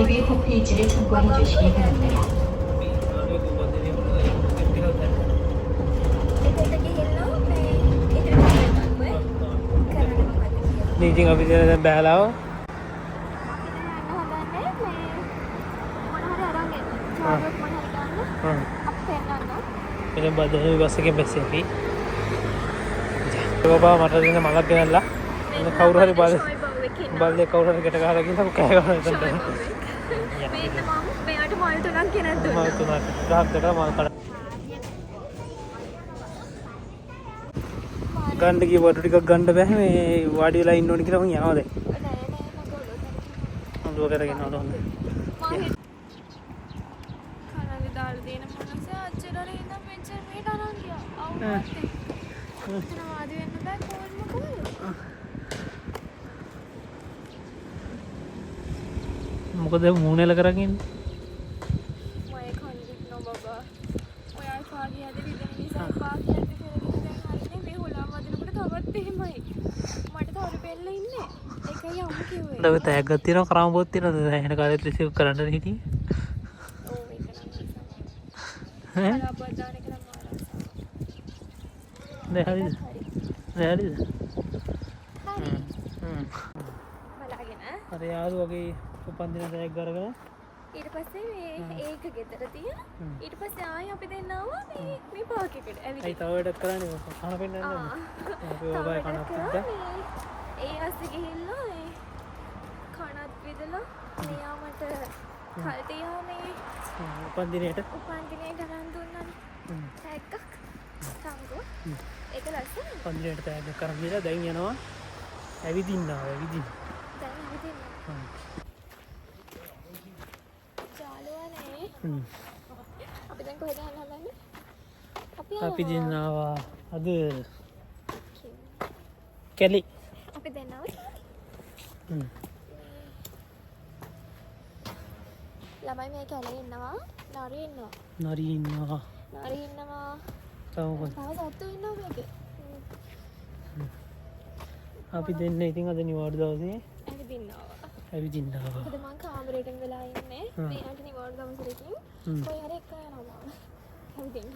위에 홈페이지를 참고해 주시기 바랍니다. ඉතින් අපි දැන් බෑලාව එනම් බදේ බස් එකෙන් බැස්සේ අපි බබා මට දෙන්න මලක් ගෙනල්ලා එන්න කවුරු හරි බල්ලේ කවුරු හරි ගැට ගහලා ගිහලා කෑ ගහන එතනට මෙන්න මම මෙයාට මල් තුනක් ගෙනත් දුන්නා. මල් තුනක් ගහක් දෙක මල් කඩ ගන්න ගිය වඩු ටිකක් ගන්න බෑ මේ වාඩි වෙලා ඉන්න ඕනි කියලා මං යනවා දැන්. හොඳව කරගෙන යනවා හොඳ. කනගේ දාලා දෙන මොනස අච්චරට ඉඳන් මෙච්චර මේට අරන් ගියා. අවුවත් එතන වාඩි වෙන්න බෑ කොල්ම කොල්ල. මොකද මූණෙල කරගෙන ඉන්නේ? මම කන්දික් නෝ බබා. ඔයා කාගේ හද විදින නිසා පාක්ෂිත් කරගෙන දැන් හරිනේ මේ හොලා වදිනකොට තවත් එහෙමයි. මට තවර බෙල්ල ඉන්නේ. ඒකයි අම්ම කිව්වේ. ඩව තෑග්ගක් තියෙනවා කරාම පොත් තියෙනවා දැන් එහෙන කාලෙත් රිසීව් කරන්න හිටියේ. ඔව් ඒක නම් ඈ බදාන එක නම් මාරා. දැන් හරිද? දැන් හරිද? බලාගෙන අර යාළුවගේ උපන්දින තෑග්ග අරගෙන ඊට පස්සේ මේ ඒක ගෙදර තියෙන ඊට පස්සේ ආයෙ අපි දෙන්න ආවා මේ පාක් එකට ඇවිත් අයි තව වැඩක් කරන්නේ මොකක්ද? කන පෙන්නන්නේ නැහැ. අපි ඔබයි කනක් තිබ්බා. ඒ අස්සේ ගිහිල්ලා ඒ කනත් විදලා මෙයා මට කල්ටියා මේ උපන්දිනේට උපන්දිනේ ගණන් දුන්නානේ තෑග්ගක් තංගෝ ඒක ලස්සනයි උපන්දිනේට තෑග්ග කරන් දීලා දැන් යනවා ඇවිදින්න ඇවිදින්න. දැන් ඇවිදින්න ජාලුවනේ අපි දැන් කොහෙද යන්න හදන්නේ අපි දින්නවා අද කැලි. අපි දෙන්නව ළමයි මේ කැලේ ඉන්නවා නරි ඉන්නවා නරි ඉන්නවා. නරි ඉන්නවා තව මොකද? තව සත්තු ඉන්නවා මේකේ අපි දෙන්න ඉතින් අද නිවාඩු දවසේ ඇවිදින්නවා ඇවිදින්නවා. මොකද මං කාමරේටම වෙලා ඉන්නේ මෙයාට නිවාඩු දවසකින් කොයි හරි එක්ක යනවා මම ඇවිදින්න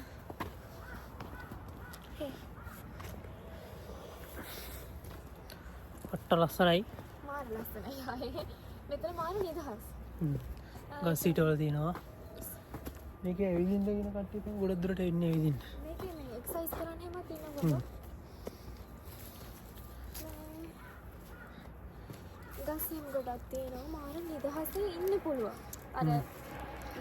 අට්ට ලස්සනයි. මාර ලස්සනයි ආයේ මෙතන මාර නිදහස් ගස් ඊටවල තියෙනවා. මේකේ ඇවිදින්න කියන කට්ටිය ඉතින් ගොඩක් දුරට එන්නේ ඇවිදින්න. මේකේ මේ එක්සර්සයිස් කරන්න හැමත් ඉන්නවා ගස්සිම් ගොඩක් තියෙනවා මාර නිදහසේ ඉන්න පුළුවන් අර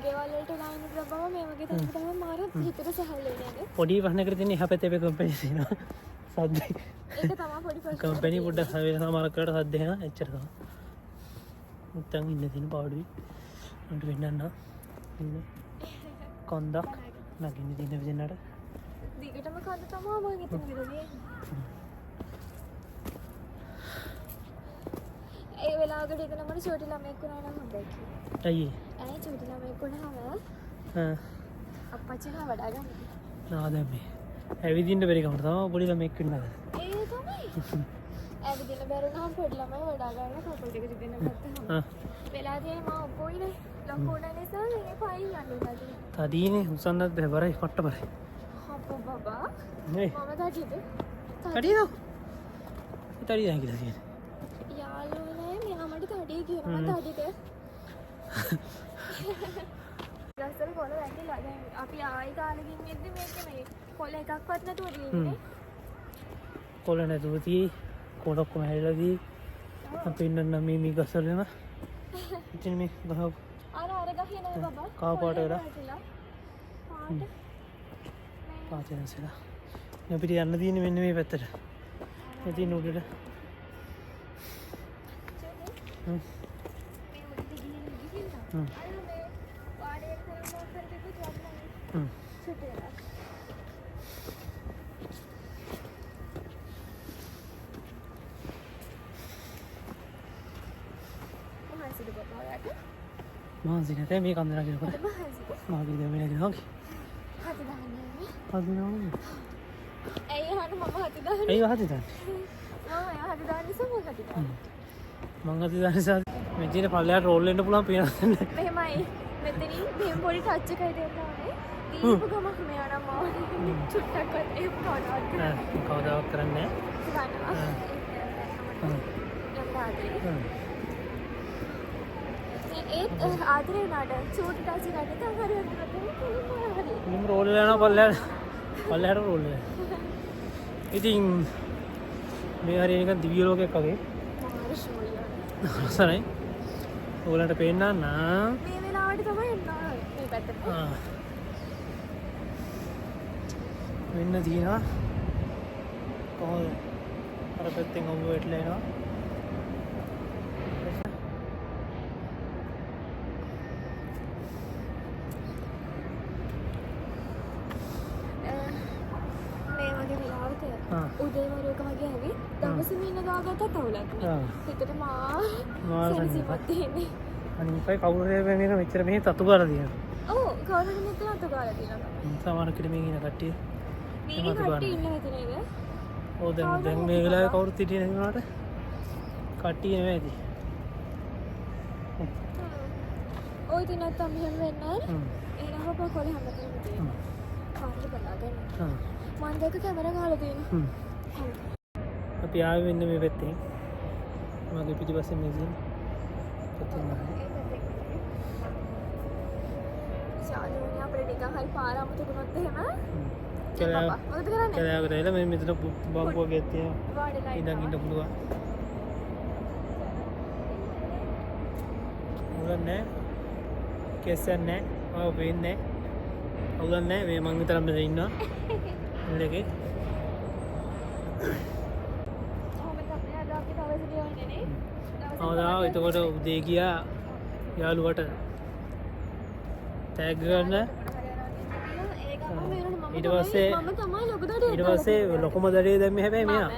ගෙවල් වලට ලායින් එක ගබව මේ වගේ තැනක තමයි මාර හිතට සැහැල්ලු නේද පොඩි ප්‍රශ්නයකට තියෙන එහා පැත්තේ අපේ කම්පැනි තියෙනවා. සද්දයි. ඒක තමයි පොඩි ප්‍රශ්න කම්පැනි පොඩ්ඩක් වෙන සමහරක් කරලා සද්ද එනවා එච්චර තමයි. මුත්තන් ඉන්න තියෙන පාඩුවේ. උන්ට වෙන්නන්න ඉන්න කොන්දක් නගින්න තියෙන විදිහට. දිගටම කඳ තමයි මම හිතන විදිහේ ඒ වෙලාවකට ඉතන මට චූටි ළමෙක් වුණා නම් හොඳයි කියලා. අයියේ. ඇයි චූටි ළමෙක් වුණාම අප්පච්චිලා වඩා ගන්න. දැන් මේ ඇවිදින්න බැරි කමට තමයි පොඩි ළමෙක් වෙන්නද. ඒ තමයි. ඇවිදින්න බැරි නම් පොඩි ළමයි වඩා ගන්න කකුල් දෙක දෙන්න ගත්තාම. වෙලා තියෙන මම ඔපොයිනේ ලොකු උන නිසා මේ පයින් යන්න උනාදී. තදීනේ උසන්නත් බෑ බරයි පට්ට බරයි. අප්පා බබා. නේ. මම තඩියද? තඩියද? තඩිය දැන් කියලා කියන්නේ. යාළුවනේ මෙයා මට තඩිය කියනවා තඩියද? ගස්වල කොළ වැටිලා දැන් අපි ආයි කාලෙකින් ඉද්දි මේක මේ කොළ එකක්වත් නැතුව දින්නේ. කොළ නැතුව තියේ කොළ ඔක්කොම හැරිලා තියේ. අපි ඉන්න මේ ගස්වල නේ. ඉතින් මේ ගහ අර ගහේ නෑ බබා. කා පාට වෙලා. පාට. පාට වෙනසලා. අපිට යන්න තියෙන්නේ මෙන්න මේ පැත්තට. ඉතින් උඩට. මේ උඩට ගිහින් අර මේ වාඩේ කරලා මොකද කරන්නේ? චුටි. මහන්සිද බබා යාට? මහන්සි නැතේ මේ කන්ද නගිනකොට. මහන්සිද? මාගේ දෙවෙනි නගිනවා. හති දාන්නේ. හදි නෝනේ. ඇයි අහන්න මම හති දාන්නේ? ඇයි හදි දාන්නේ? මම එයා හති දාන්නේ නිසා මම හති දාන්නේ. මං අද නිසා මෙදින පල්ලෙහාට රෝල් වෙන්න පුළුවන් පේනවද? මෙහෙමයි මෙතනින් මෙහෙම පොඩි ටච් එකයි දෙන්න ඕනේ. දීපු ගමන් මෙයා නම් ආවනේ චුට්ටක්වත් එහෙම කවදාවත් කරන්නේ කවදාවත් කරන්නේ නැහැ. ඒත් ආදරේ නඩ චූටි ටච් එකක් ගන්න හරියට නිම රෝල් වෙනවා පල්ලෙහාට රෝල් වෙනවා. ඉතින් මේ හරිය නිකන් දිව්‍ය ලෝකයක් වගේ ලස්සනයි. ඕලන්ට පේන්න නා මේ වෙලාවට තමයි එන්න මේ පැත්තට. වෙන්න තියෙනවා. කොහොමද? අර පැත්තෙන් ඔබ වෙట్లా එනවා. මේ වගේ වෙලාවක උදේ වරුවක වගේ ඇවි දවසම ඉන්න දාගත්තත් අවුලක් නෑ. හිතට සැනසීමක් තියෙන්නේ. අනිකයි කවුරු හරි මේක මෙච්චර මෙහෙ තතු ගාලා තියෙනවා. ඔව් කවුරුද මෙතන අත ගාලා තියෙනවා. සමහර කෙනෙක් මේ ඉන්න කට්ටිය. මේ කට්ටිය ඉන්න හිතන එක. ඔව් දැන් මේ වෙලාවේ කවුරුත් හිටියේ නැති වුණාට කට්ටිය නෙමෙයිද? ඔය දින නැත්තම් මෙහෙම වෙන්නේ නැහැ. එහෙනම් අපා කොලේ හැමතැනම තියෙනවා. කාර්ය බලාගෙන. මම දැක්ක කැමරා ගහලා තියෙනවා. අපි ආවේ මෙන්න මේ පැත්තෙන්. මගේ පිටිපස්සේ මේ සීන්. ශාලුනේ අපේ නිකන් හරි පාර අමුතු වුණොත් එහෙම. කැලෑව මොකද කරන්නේ? කැලෑවකට ඇවිල්ලා මේ මෙතන බම්බුව වගේ තියෙනවා. වාඩිලා ඉඳන් ඉන්න පුළුවන්. උලන්නේ නැහැ. කෙස්සන්නේ නැහැ. ඔව් වෙන්නේ නැහැ. උලන්නේ නැහැ. මේ මං විතරක් මෙතන ඉන්නවා. ඉන්නකේ. අවදා එතකොට උදේ ගියා යාළුවට ටැග් ගන්න. ඊට පස්සේ ලොකුම දඩේ දැම්මේ හැබැයි මෙයා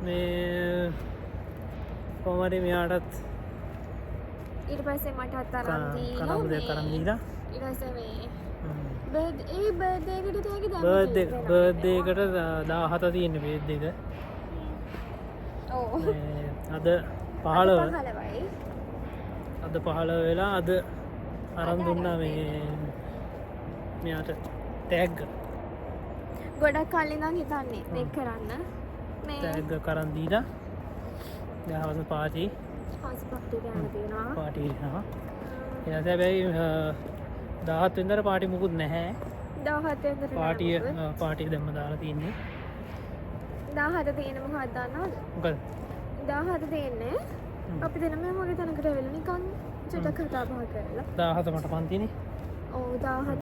මේ කොහොම හරි මෙයාටත් ඊට පස්සේ මටත් අරන් දීලා කනබ දෙයක් අරන් දීලා ඊට පස්සේ මේ බර්ත්ඩේ එකට තෑගි දැම්මා. බර්ත්ඩේ එකට 17 තියෙන බර්ත්ඩේ එක. ඔව්. අද 15 15යි. අද 15 වෙලා අද අරන් දුන්නා මේ මෙයාට ටැග්. ගොඩක් කල් ඉඳන් හිතන්නේ මේක කරන්න. මේ ටැග් කරන් දීලා දැන් හවස පාටි හවස පාටි ගන්න තියෙනවා. පාටි වෙනවා. ඊට හැබැයි 17 වෙනිදාට පාටි මුකුත් නැහැ. 17 වෙනිදාට පාටිය දැම්ම දාලා තින්නේ. 17 තියෙන මොකක්ද දන්නවද? මොකද? 17 තියෙන්නේ අපි දෙනම වගේ තැනකට වෙලා නිකන් චුට්ටක් කතා බහ කරලා. 17 මට පන්තිනේ. ඔව් 17